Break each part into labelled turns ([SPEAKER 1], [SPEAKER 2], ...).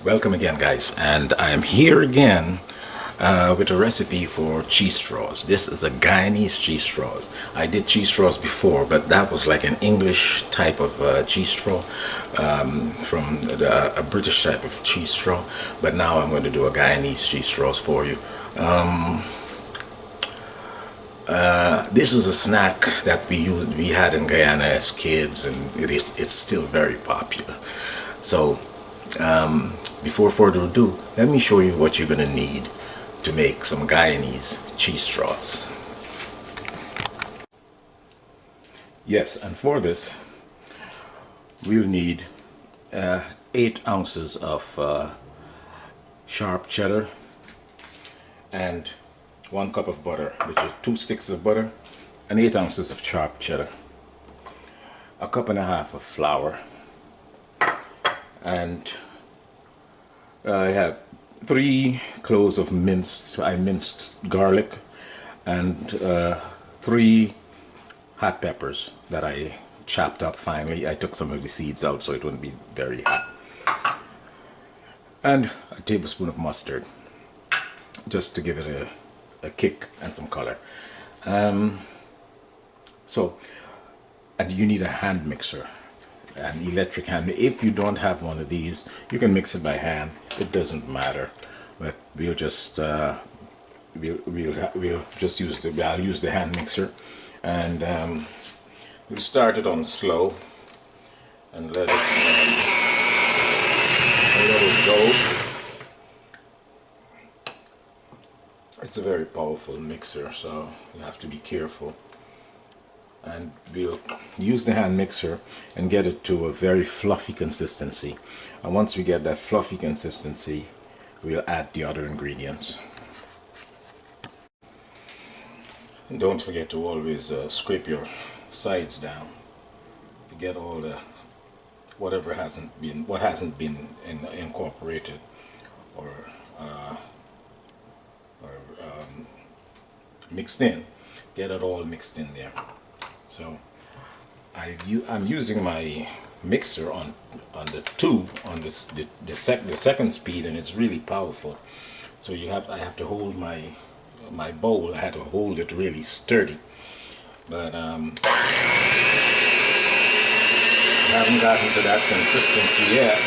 [SPEAKER 1] Welcome again, guys, and I am here again with a recipe for cheese straws. This is a Guyanese cheese straws. I did cheese straws before, but that was like an English type of cheese straw, from a British type of cheese straw. But now I'm going to do a Guyanese cheese straws for you. This was a snack that we had in Guyana as kids, and it's still very popular. So before further ado, let me show you what you're gonna need to make some Guyanese cheese straws. Yes, and for this we'll need 8 ounces of sharp cheddar and 1 cup of butter, which is 2 sticks of butter and 8 ounces of sharp cheddar, a cup and a half of flour, and I have 3 cloves of minced garlic, and 3 hot peppers that I chopped up finely. I took some of the seeds out so it wouldn't be very hot, and a tablespoon of mustard, just to give it a kick and some color. And you need a hand mixer, an electric hand. If you don't have one of these, you can mix it by hand. It doesn't matter, but we'll just I'll use the hand mixer, and we'll start it on slow and let it go. It's a very powerful mixer, so you have to be careful. And we'll use the hand mixer and get it to a very fluffy consistency. And once we get that fluffy consistency, we'll add the other ingredients. And don't forget to always scrape your sides down to get all the what hasn't been incorporated or mixed in. Get it all mixed in there. So I'm using my mixer on the second speed, and it's really powerful. So I have to hold my bowl. I had to hold it really sturdy, but I haven't gotten to that consistency yet.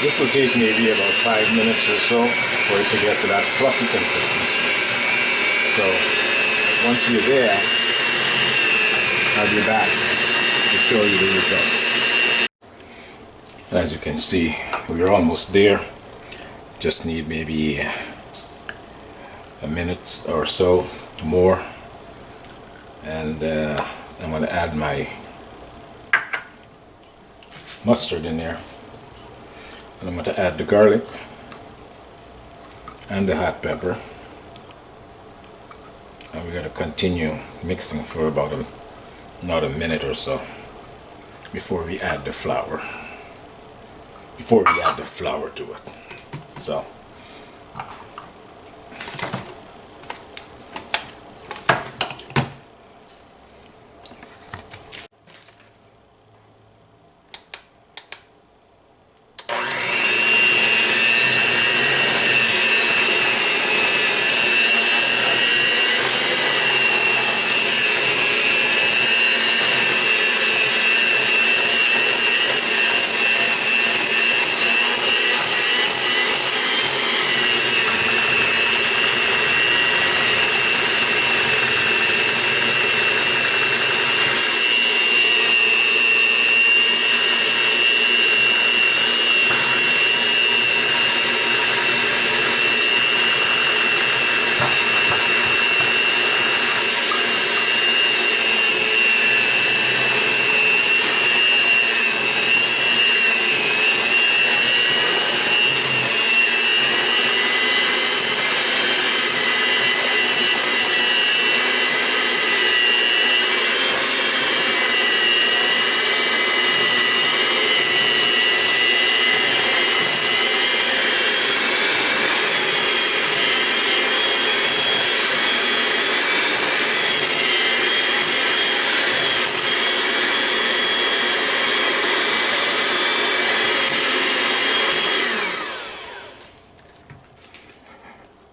[SPEAKER 1] This will take maybe about 5 minutes or so for it to get to that fluffy consistency. So once you're there, I'll be back to show you the results. As you can see, we're almost there. Just need maybe a minute or so more, and I'm going to add my mustard in there, and I'm going to add the garlic and the hot pepper, and we're going to continue mixing for about another minute or so before we add the flour. To it. So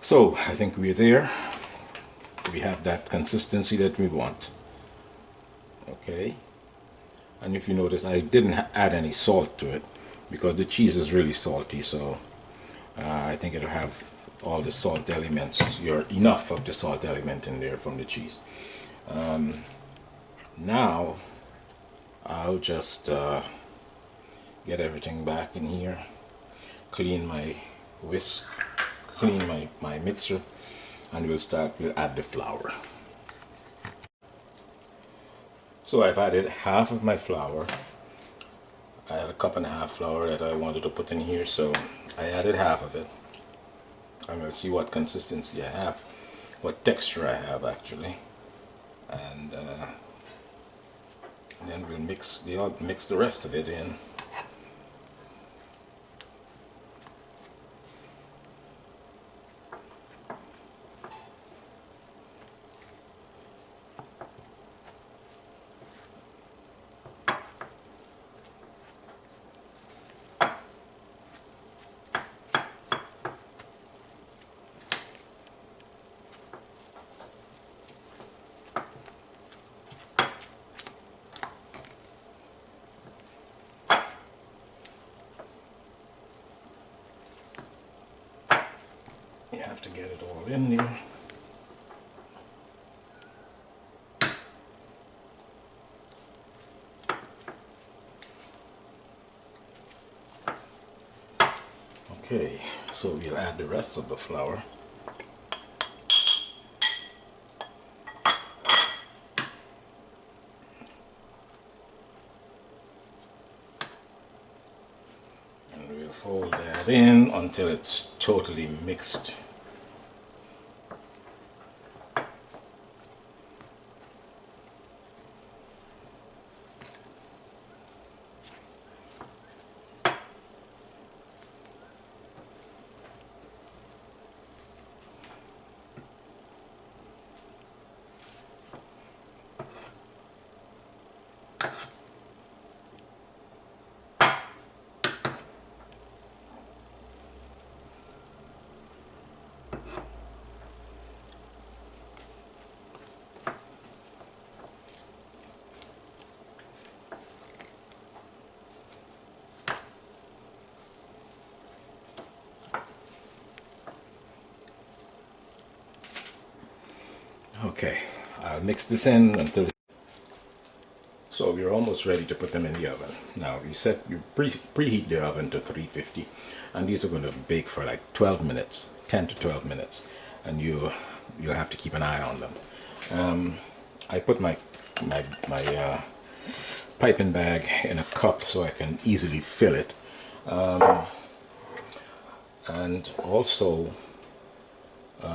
[SPEAKER 1] So I think we're there. We have that consistency that we want. Okay, and if you notice, I didn't add any salt to it because the cheese is really salty, so I think it'll have all the salt elements, enough of the salt element in there from the cheese. Now I'll just get everything back in here, clean my whisk, clean my mixer, and we'll add the flour. So I've added half of my flour. I had a cup and a half flour that I wanted to put in here, so I added half of it. I'm going to see what consistency I have, what texture I have actually, and then we'll mix the rest of it in. You have to get it all in there. Okay, so we'll add the rest of the flour. And we'll fold that in until it's totally mixed. Okay, I'll mix this in until. So we're almost ready to put them in the oven. Now you preheat the oven to 350, and these are going to bake for like 12 minutes, 10 to 12 minutes, and you'll have to keep an eye on them. I put my piping bag in a cup so I can easily fill it, and also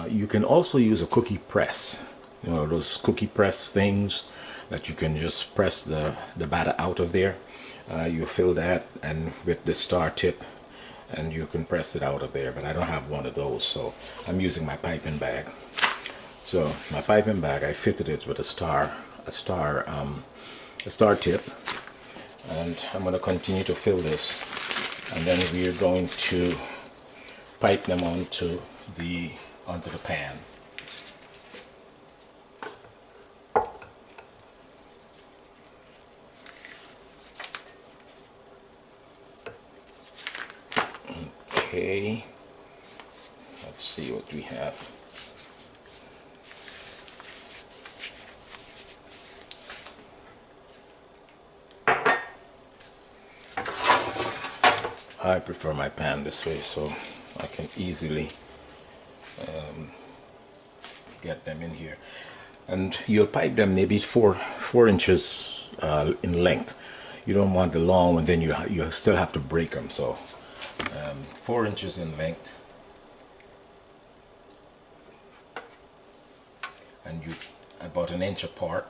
[SPEAKER 1] you can also use a cookie press. You know, those cookie press things that you can just press the batter out of there. You fill that and with the star tip, and you can press it out of there, but I don't have one of those, so I'm using my piping bag. So my piping bag, I fitted it with a star tip, and I'm going to continue to fill this, and then we're going to pipe them onto the pan. Okay, let's see what we have. I prefer my pan this way so I can easily get them in here. And you'll pipe them maybe 4 inches in length. You don't want the long one, then you still have to break them. So 4 inches in length, and you about an inch apart.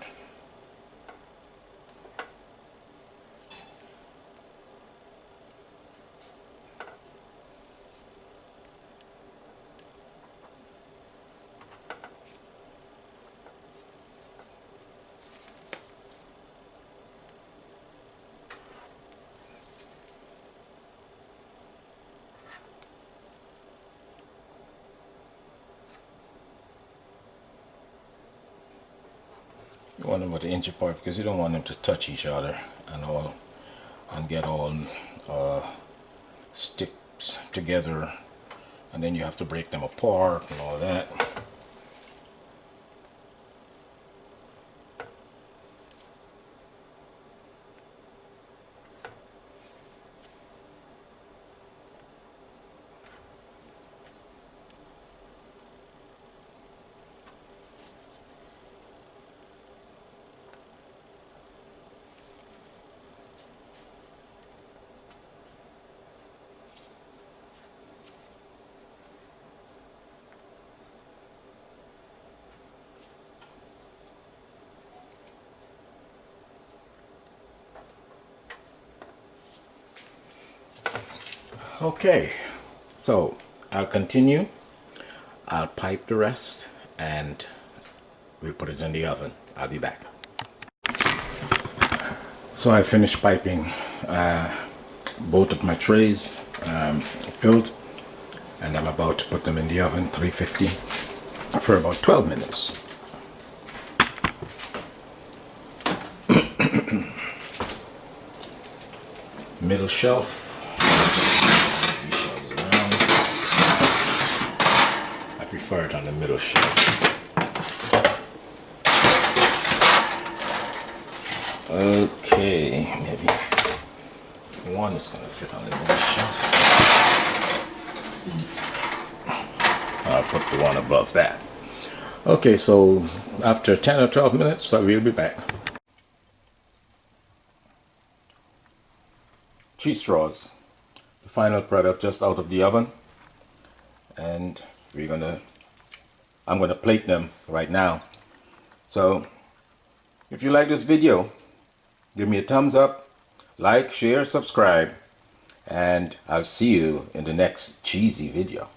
[SPEAKER 1] You want them with the inch apart because you don't want them to touch each other and all, and get all sticks together, and then you have to break them apart and all that. Okay, so I'll continue. I'll pipe the rest and we'll put it in the oven. I'll be back. So I finished piping both of my trays filled, and I'm about to put them in the oven 350 for about 12 minutes. Middle shelf. I prefer it on the middle shelf. Okay, maybe one is going to fit on the middle shelf. I'll put the one above that. Okay, so after 10 or 12 minutes, I will be back. Cheese straws, the final product just out of the oven, and I'm gonna plate them right now. So if you like this video, give me a thumbs up, like, share, subscribe, and I'll see you in the next cheesy video.